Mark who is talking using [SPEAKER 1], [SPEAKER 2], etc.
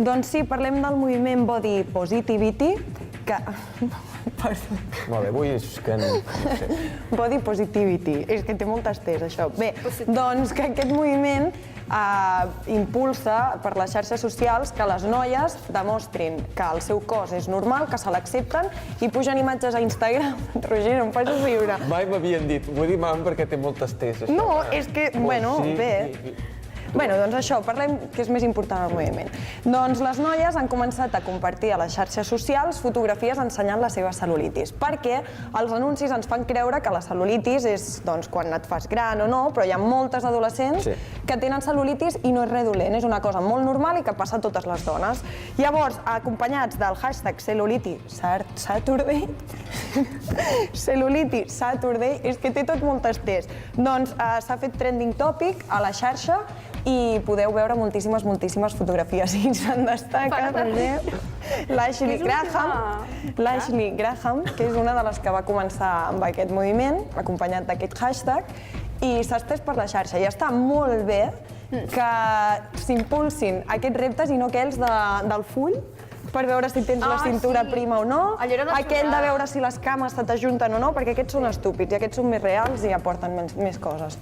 [SPEAKER 1] Doncs sí, parlem del moviment Body Positivity, que... Perdó.
[SPEAKER 2] Molt bé, vull que... No sé.
[SPEAKER 1] Body Positivity, és que té moltes T's, això. Bé, doncs que aquest moviment impulsa per les xarxes socials que les noies demostrin que el seu cos és normal, que se l'accepten i pugen imatges a Instagram. Roger, no em facis riure.
[SPEAKER 2] Mai m'havien dit, vull dir mam perquè té moltes T's, això.
[SPEAKER 1] No, és que, bueno, bé. Bueno, doncs això, parlem que és més important el moviment. Doncs les noies han començat a compartir a les xarxes socials fotografies ensenyant la seva cel·lulitis, perquè els anuncis ens fan creure que la cel·lulitis és quan et fas gran o no, però hi ha moltes adolescents que tenen cel·lulitis i no és res dolent, és una cosa molt normal i que passa a totes les dones. Llavors, acompanyats del hashtag Cellulity Saturday, Cellulity Saturday, és que té tot moltes T's, doncs s'ha fet trending topic a la xarxa i podeu veure moltíssimes fotografies i se'n destaca l'Ashley Graham, que és una de les que va començar amb aquest moviment, acompanyat d'aquest hashtag, i s'ha estès per la xarxa. I està molt bé que s'impulsin aquests reptes i no aquells del full, per veure si tens la cintura prima o no, aquell de veure si les cames se t'ajunten o no, perquè aquests són estúpids i aquests són més reals i aporten més coses.